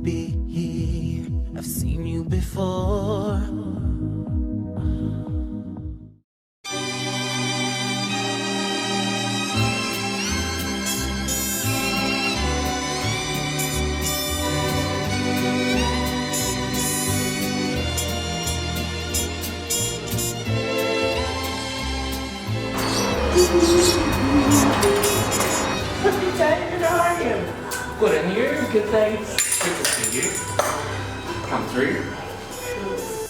be. I've seen you before. David, how are you? Good, and you? Good, thanks. Good to see you. Come through.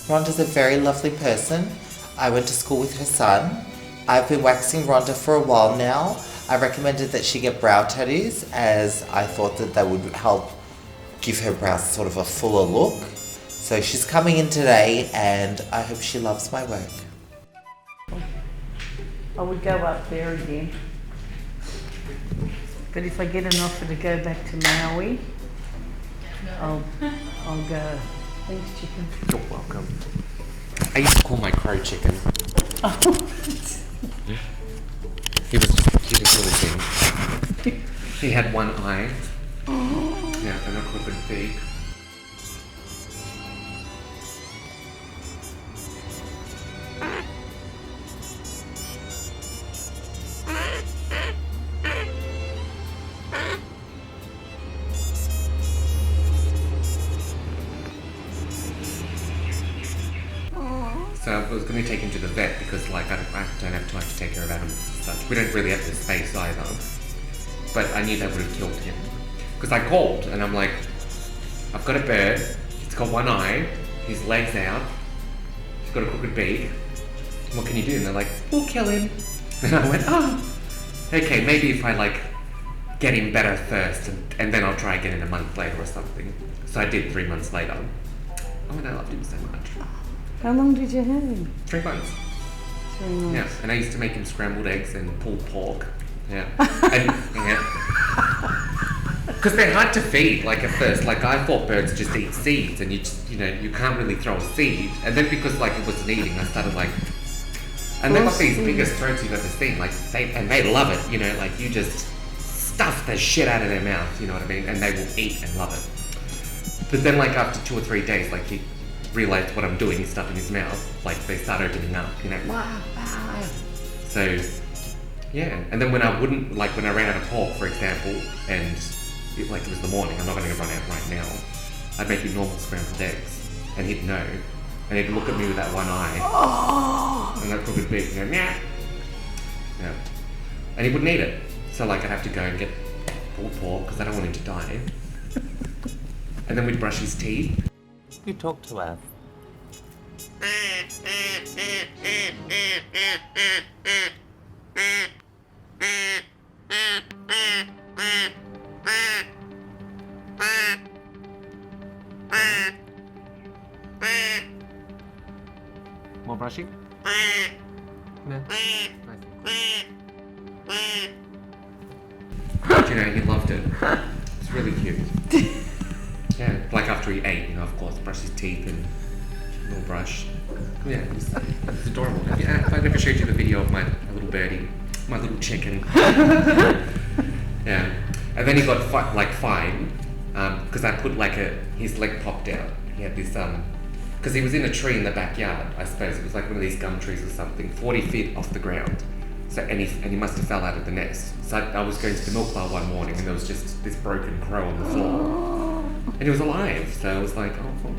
Rhonda's a very lovely person. I went to school with her son. I've been waxing Rhonda for a while now. I recommended that she get brow tattoos as I thought that would help give her brows sort of a fuller look. So she's coming in today and I hope she loves my work. I would go up there again. But if I get an offer to go back to Maui, I'll go. Thanks, chicken. You're welcome. I used to call my crow chicken. Oh. He was just the cutest little thing. He had one eye. Yeah, and a crooked beak. So I was going to take him to the vet because like I don't have time to take care of animals and such. We don't really have the space either. But I knew that would have killed him. Because I called and I'm like, I've got a bird, it's got one eye, his leg's out, he's got a crooked beak. What can you do? And they're like, we'll kill him. And I went, okay, maybe if I like get him better first and then I'll try again in a month later or something. So I did 3 months later. Oh, and I loved him so much. How long did you have him? 3 months. 3 months. Yeah, and I used to make him scrambled eggs and pulled pork. Yeah. And, yeah. Because they're hard to feed, like at first. Like I thought birds just eat seeds and you can't really throw a seed. And then because like it wasn't eating, I started like, and they've got these biggest throats you've ever seen. Like they love it, like you just stuff the shit out of their mouth, you know what I mean? And they will eat and love it. But then like after 2 or 3 days, like he realized what I'm doing, stuff in his mouth, like they start opening up, wow. So, yeah. And then when I ran out of pork, for example, and it was the morning, I'm not going to run out right now, I'd make him normal scrambled eggs, and he'd know, and he'd look at me with that one eye, and that crooked beak, and go, meow. Yeah. And he wouldn't eat it. So like I'd have to go and get pulled pork, because I don't want him to die. And then we'd brush his teeth. You talk to us. More brushing? No. Nice. But, he loved it. It's really cute. Yeah, like after he ate, of course, brush his teeth and a little brush. Yeah, it's adorable. Yeah, I never showed you the video of my little birdie, my little chicken. Yeah, and then he got fine, because I put his leg popped out. He had this, because he was in a tree in the backyard, I suppose. It was like one of these gum trees or something, 40 feet off the ground. So, and he must have fell out of the nest. So I was going to the milk bar one morning and there was just this broken crow on the floor. And he was alive, so I was like, oh,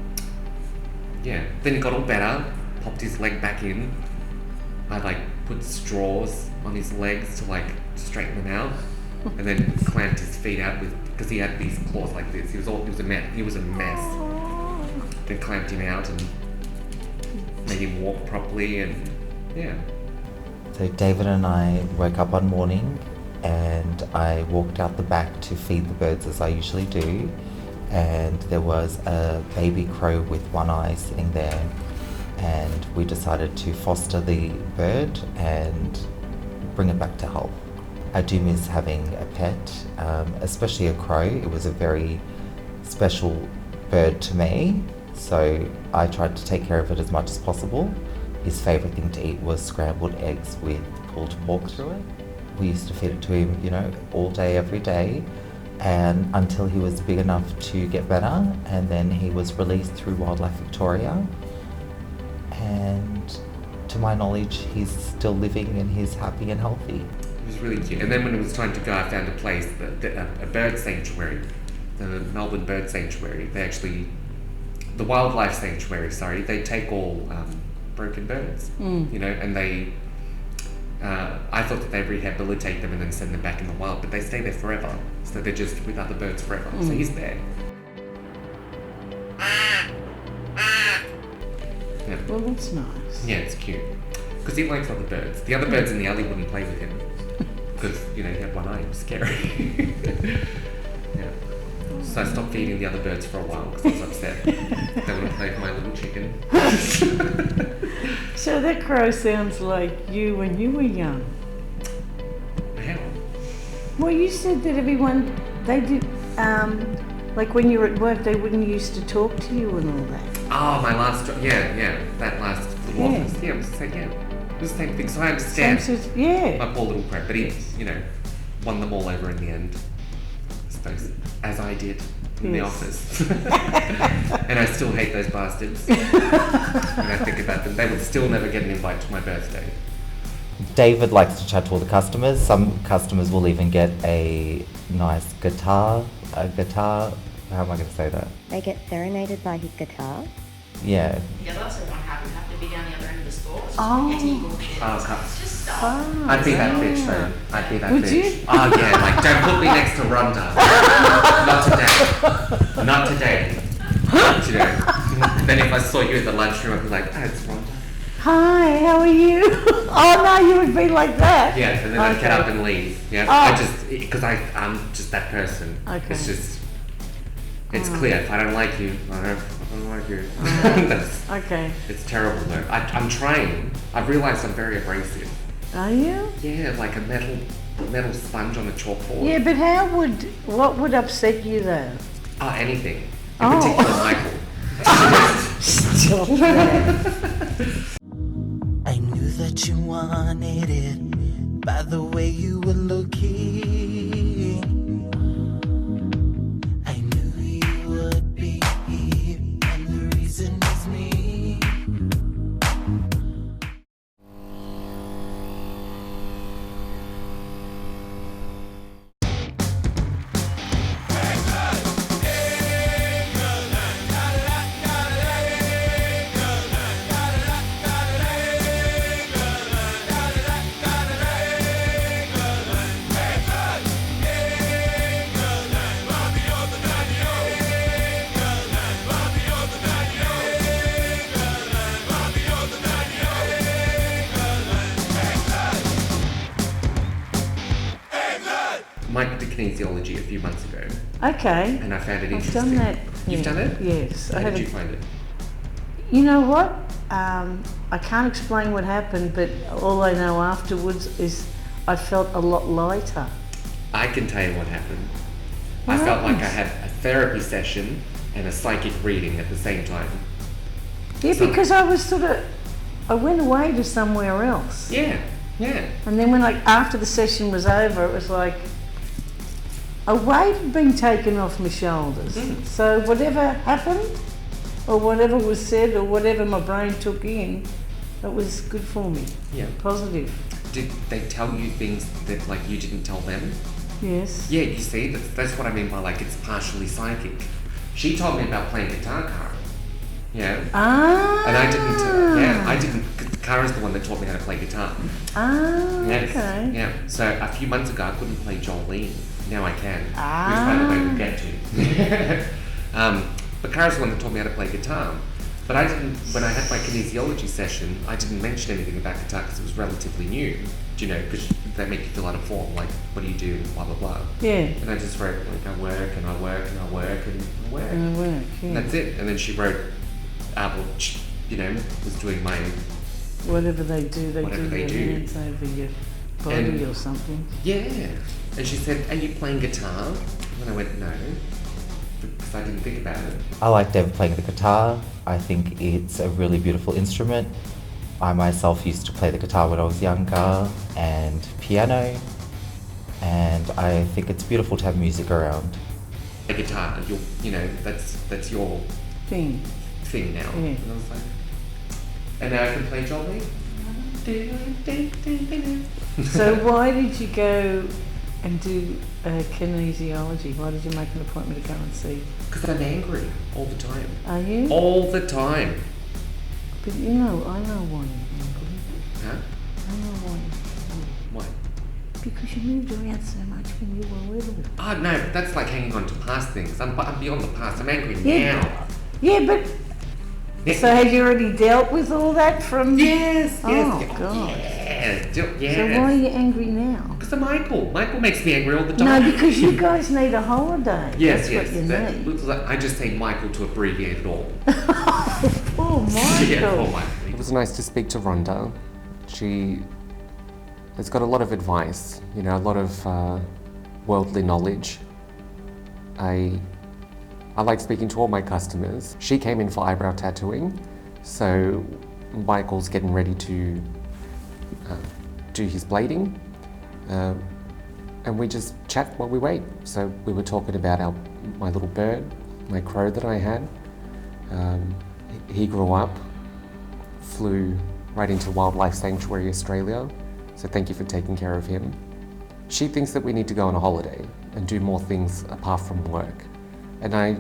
yeah. Then he got all better, popped his leg back in. I put straws on his legs to straighten them out, and then clamped his feet out because he had these claws like this. He was a mess. Then clamped him out and made him walk properly, and yeah. So David and I woke up one morning and I walked out the back to feed the birds as I usually do. And there was a baby crow with one eye sitting there, and we decided to foster the bird and bring it back to health. I do miss having a pet, especially a crow. It was a very special bird to me, so I tried to take care of it as much as possible. His favourite thing to eat was scrambled eggs with pulled pork through it. We used to feed it to him, all day, every day. and until he was big enough to get better, and then he was released through Wildlife Victoria, and to my knowledge he's still living and he's happy and healthy. It was really cute. And then when it was time to go, I found a place, a bird sanctuary, the Melbourne Bird Sanctuary. They actually, the wildlife sanctuary, sorry, they take all broken birds, you know, and they, I thought that they rehabilitate them and then send them back in the wild, but they stay there forever. So they're just with other birds forever. So he's there. Yeah. Well, that's nice. Yeah, it's cute. Because he likes other birds. The other birds in the alley wouldn't play with him. Because, you know, he had one eye, it was scary. Yeah. So I stopped feeding the other birds for a while because I was upset. They wouldn't play with my little chicken. So that crow sounds like you when you were young. How? Well, you said that everyone, they did, like when you were at work, they wouldn't used to talk to you and all that. Oh, my last job. Yeah, that last little Yeah. office. Yeah, it was the same, yeah. It was the same thing. So I understand Yeah. my poor little crow, but he, you know, won them all over in the end. I suppose, as I did in the office. And I still hate those bastards. When I think about them, they would still never get an invite to my birthday. David likes to chat to all the customers. Some customers will even get a nice guitar, how am I going to say that? They get serenaded by his guitar. Yeah. Yeah, that's everyone happy. Have to be down the other end of the store. Oh. It's just stuff. I'd be that bitch though. I'd be that Would bitch. you? Oh yeah, like don't put me next to Rhonda. Not today. Not today. You know. Then if I saw you at the lunchroom, I'd be like, oh, it's Rhonda. Hi, how are you? Oh no, you would be like that. Yeah, and then I'd get up and leave. Yeah, Oh. because I'm just that person. Okay. It's just, it's clear. If I don't like you, I don't like you. That's, Okay. it's terrible though. I'm trying. I've realised I'm very abrasive. Are you? Yeah, like a metal sponge on a chalkboard. Yeah, but what would upset you though? Oh, anything. In Oh. particular, Michael. Stop that. I knew that you wanted it by the way you were looking. I knew you would be here, and the reason is me. Mike did kinesiology a few months ago, Okay. and I found it I've interesting. done that. You've yeah. done it? Yes. How I did had you find it? You know what? I can't explain what happened, but all I know afterwards is I felt a lot lighter. I can tell you what happened. What I felt like I happened? had a therapy session and a psychic reading at the same time. Yeah, So- because I went away to somewhere else. Yeah. And then after the session was over, it was like a weight had been taken off my shoulders. Mm. So whatever happened, or whatever was said, or whatever my brain took in, it was good for me. Yeah. Positive. Did they tell you things that like you didn't tell them? Yes. Yeah, you see, that's what I mean by like it's partially psychic. She told me about playing guitar, Cara. Yeah. Ah. And I didn't, Cara's the one that taught me how to play guitar. Ah. Yes. Okay. Yeah. So a few months ago I couldn't play Jolene. Now I can. Ah. Which by the way we'll get to. But Cara's the one that taught me how to play guitar. But I didn't, when I had my kinesiology session, I didn't mention anything about guitar because it was relatively new. Do you know, because they make you fill out a form, like, what do you do, blah, blah, blah. Yeah. And I just wrote, like, I work and I work and I work and I work. And I work. And Yeah. that's it. And then she wrote, you know, was doing my, Whatever they do, they Whatever do they their do. hands over your body And- or something. yeah. And she said, are you playing guitar? And I went, no. Because I didn't think about it. I like David playing the guitar. I think it's a really beautiful instrument. I myself used to play the guitar when I was younger, and piano. and I think it's beautiful to have music around. A guitar, you know, that's your Thing. thing now. Yeah. And I was like, and now I can play jolly. So why did you go and do kinesiology? Why did you make an appointment to go and see? Because I'm angry all the time. Are you? All the time. But you know, I know why you're angry. Huh? I know why you're angry. Why? Because you moved around so much when you were little. Oh no, that's like hanging on to past things. I'm beyond the past. I'm angry Yeah. now. Yeah, but so have you already dealt with all that from? Yes. Oh, yes. God. Yes. Yes. So why are you angry now? Because of Michael. Michael makes me angry all the time. No, because you guys need a holiday. Yes, That's yes. what you need. I just say Michael to abbreviate it all. Oh, Michael. Yeah, poor Michael. It was nice to speak to Rhonda. She has got a lot of advice, you know, a lot of worldly knowledge. I like speaking to all my customers. She came in for eyebrow tattooing, so Michael's getting ready to do his blading, and we just chat while we wait. So we were talking about my little bird, my crow that I had. He grew up, flew right into Wildlife Sanctuary Australia, so thank you for taking care of him. She thinks that we need to go on a holiday and do more things apart from work. And I,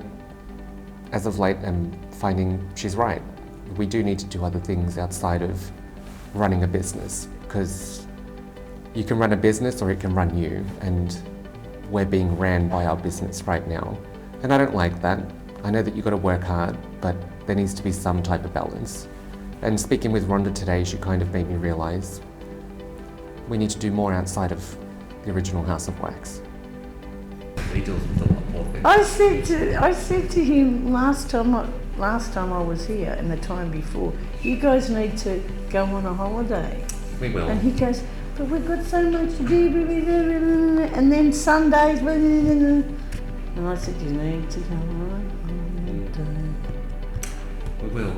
as of late, am finding she's right. We do need to do other things outside of running a business, because you can run a business or it can run you, and we're being ran by our business right now. And I don't like that. I know that you've got to work hard, but there needs to be some type of balance. And speaking with Rhonda today, she kind of made me realise we need to do more outside of the original House of Wax. He deals with a lot more things. I said to him last time I was here and the time before, you guys need to go on a holiday. We will. And he goes, but we've got so much to do, and then Sundays, and I said, you need to go on a holiday. We will.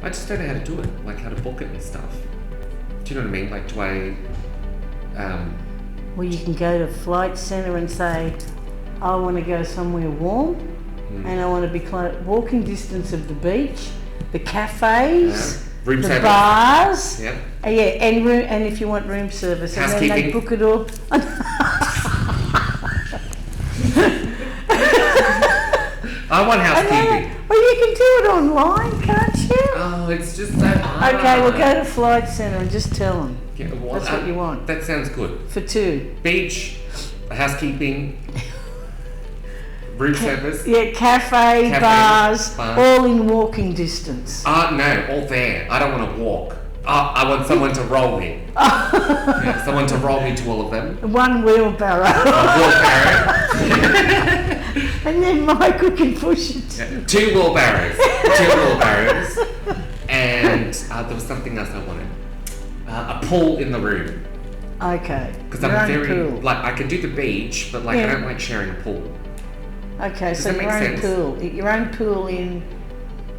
I just don't know how to do it, like how to book it and stuff. Do you know what I mean? Like, do I, Well, you can go to Flight Centre and say, I want to go somewhere warm, and I want to be walking distance of the beach, the cafes, room the service. bars. Yep. And if you want room service, and then they book it all. I want housekeeping. Well, you can do it online, can't you? Oh, it's just so hard. Okay, we'll go to Flight Centre and just tell them. Yeah, That's what you want. That sounds good. For two. Beach, housekeeping, room service. Yeah, cafe, bars, all in walking distance. No, all there. I don't want to walk. I want someone to roll me. Yeah, someone to roll me to all of them. One wheelbarrow. A wheelbarrow. And then Michael can push it. Yeah, two wheelbarrows. And there was something else I wanted. A pool in the room. Okay. Because I'm very, like, I could do the beach, but like I don't like sharing a pool. Okay, Does so that make your own sense? pool. Your own pool in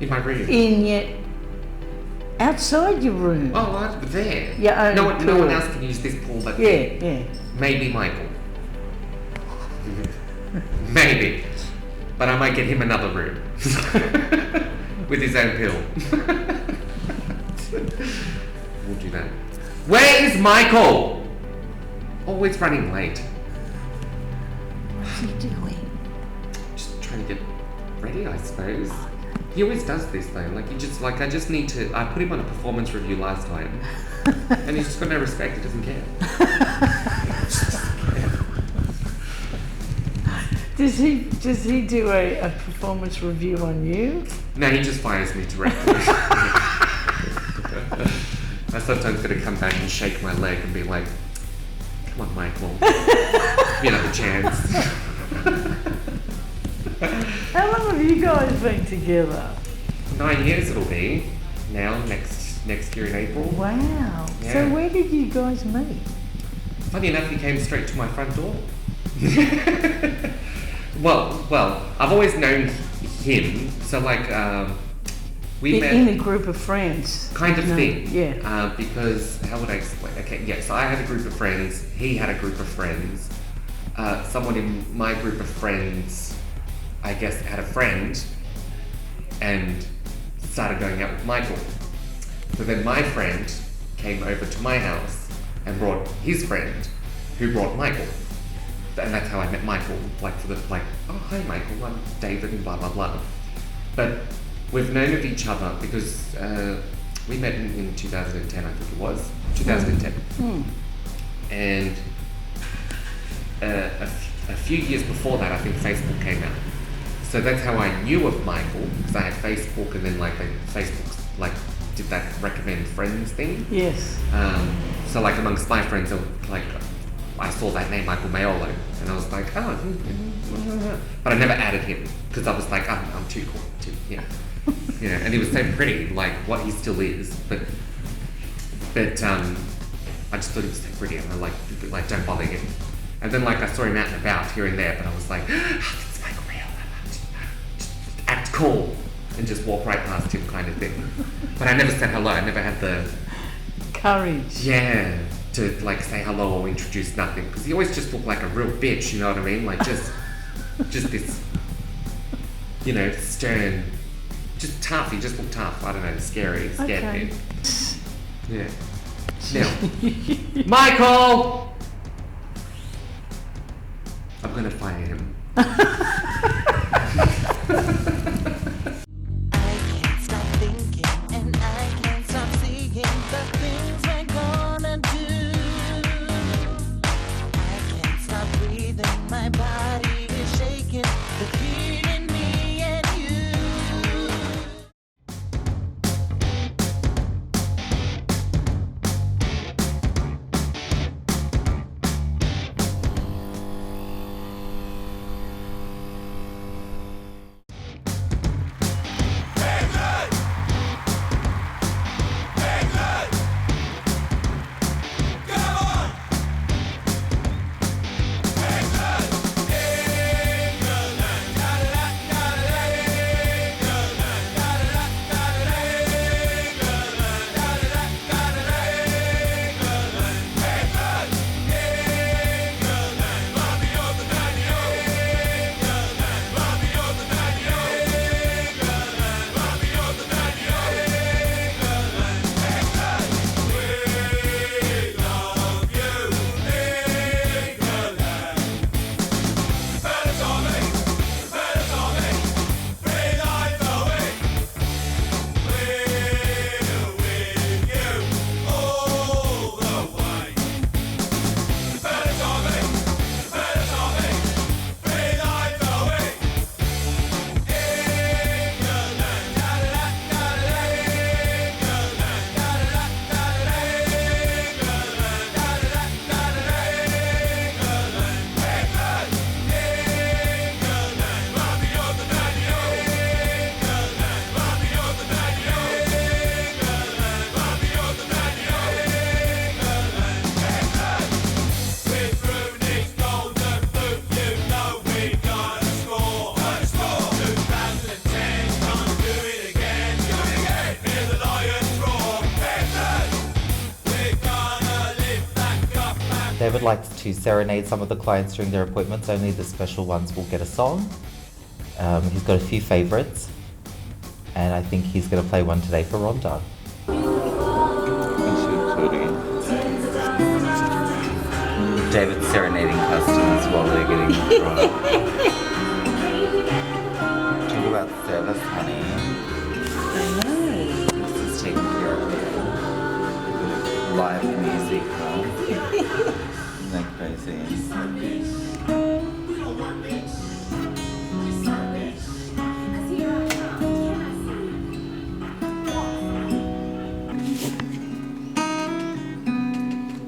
my room. In your outside your room. Oh, right, there. Your own no pool. one else can use this pool but me. Yeah. Maybe Michael. Maybe. But I might get him another room. With his own pill. We'll do that. Where is Michael? Always running late. What's he doing? Just trying to get ready, I suppose. He always does this though. Like I just need to. I put him on a performance review last time, and he's just got no respect. He doesn't care. Does he do a performance review on you? No, he just fires me directly. I sometimes got to come back and shake my leg and be like, "Come on, Michael, give me another chance." How long have you guys been together? 9 years it'll be now. Next year in April. Wow. Yeah. So where did you guys meet? Funny enough, he came straight to my front door. Well, I've always known him, so like we met in a group of friends. kind of thing. Yeah. Because how would I explain? Okay, yeah. So I had a group of friends. He had a group of friends. someone in my group of friends, I guess, had a friend and started going out with Michael. So then my friend came over to my house and brought his friend, who brought Michael. And that's how I met Michael, like sort of like, oh hi Michael, I'm David and blah blah blah. But we've known of each other because we met in 2010, I think it was, 2010. And a few years before that, I think Facebook came out. So that's how I knew of Michael, because I had Facebook, and then like Facebook like did that recommend friends thing. Yes. So like amongst my friends, like I saw that name, Michael Maiolo, and I was like, oh, but I never added him because I was like, I'm too cool, yeah, and he was so pretty, like what he still is, but I just thought he was so pretty, and I like don't bother him. And then like I saw him out and about here and there, but I was like, oh, it's Michael Maiolo, just act cool and just walk right past him kind of thing. But I never said hello. I never had the courage. Yeah. To like say hello or introduce nothing, because he always just looked like a real bitch, you know what I mean? Like just this, stern, just tough. He just looked tough. I don't know, scary, scared me. Yeah. Now, Michael, I'm gonna fire him. David likes to serenade some of the clients during their appointments. Only the special ones will get a song. He's got a few favourites, and I think he's going to play one today for Rhonda. David's serenading customers while they're getting the product. Talk about service, honey. I know. This is taking care of it. Live music, huh? Isn't that crazy?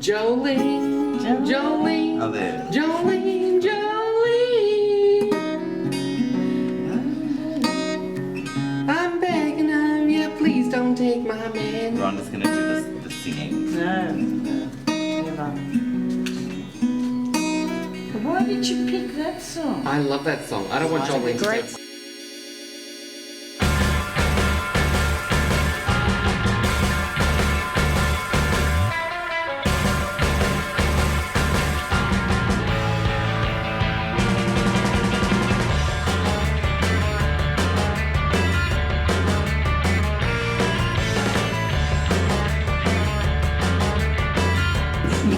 Jolene, Jolene, Oh, there. Jolene, Jolene. I'm begging of you, please don't take my man. Rhonda's gonna do the singing. No, never. Why did you pick that song? I love that song. I don't want Jolene to dance.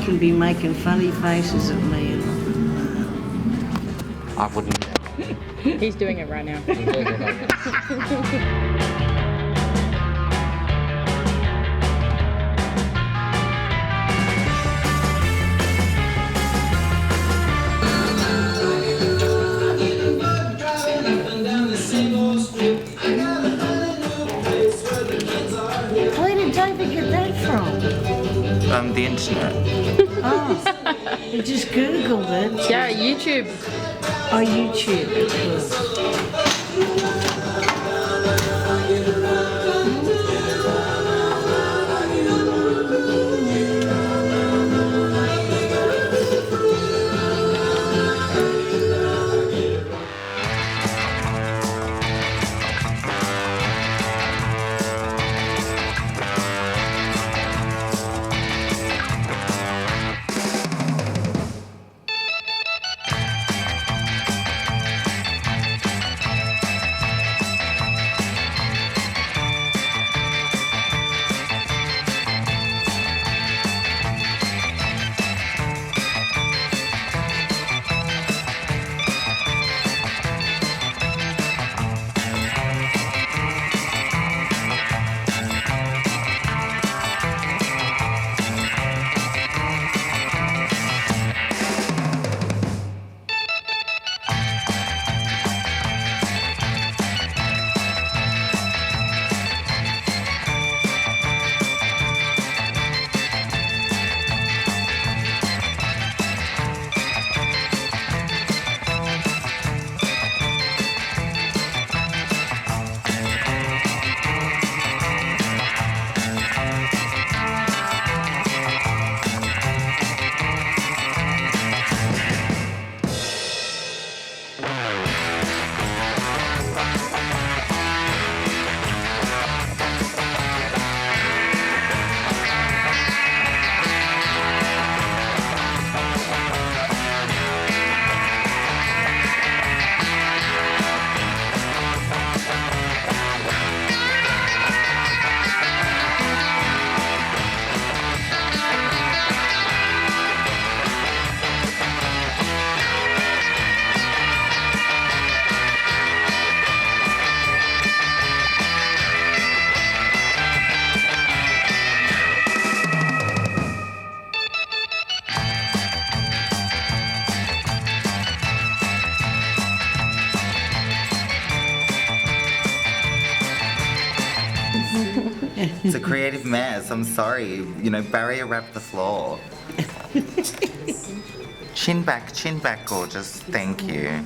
can be making funny faces at me. I wouldn't. He's doing it right now. Where did David get that from? The internet. Oh, he just Googled it. Yeah, YouTube. Oh, YouTube, of course. It's a creative mess. I'm sorry. You know, barrier wrap the floor. Chin back, gorgeous. Thank you.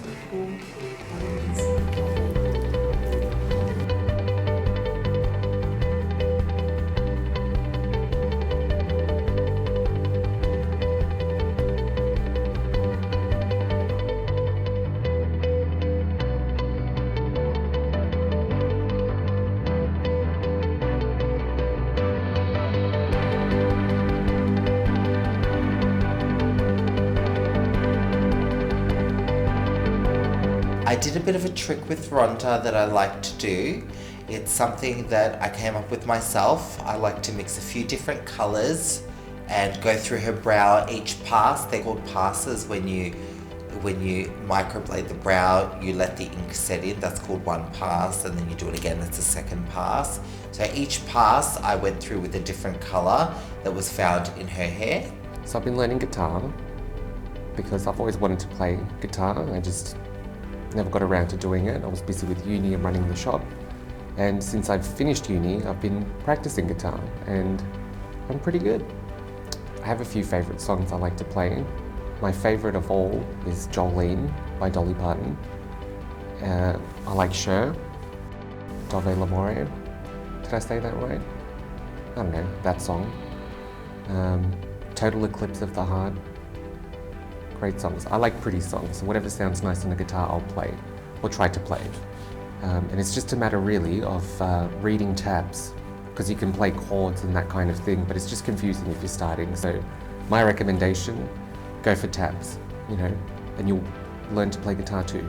I did a bit of a trick with Rhonda that I like to do. It's something that I came up with myself. I like to mix a few different colours and go through her brow each pass. They're called passes. When you microblade the brow, you let the ink set in. That's called one pass, and then you do it again. That's the second pass. So each pass I went through with a different colour that was found in her hair. So I've been learning guitar because I've always wanted to play guitar. I just never got around to doing it. I was busy with uni and running the shop. And since I've finished uni, I've been practicing guitar and I'm pretty good. I have a few favourite songs I like to play. My favourite of all is Jolene by Dolly Parton. I like Cher, Dove L'Amore. Did I say that right? I don't know, that song. Total Eclipse of the Heart. Great songs. I like pretty songs, so whatever sounds nice on the guitar, I'll play, or try to play. And it's just a matter really of reading tabs, because you can play chords and that kind of thing, but it's just confusing if you're starting. So my recommendation, go for tabs, you know, and you'll learn to play guitar too.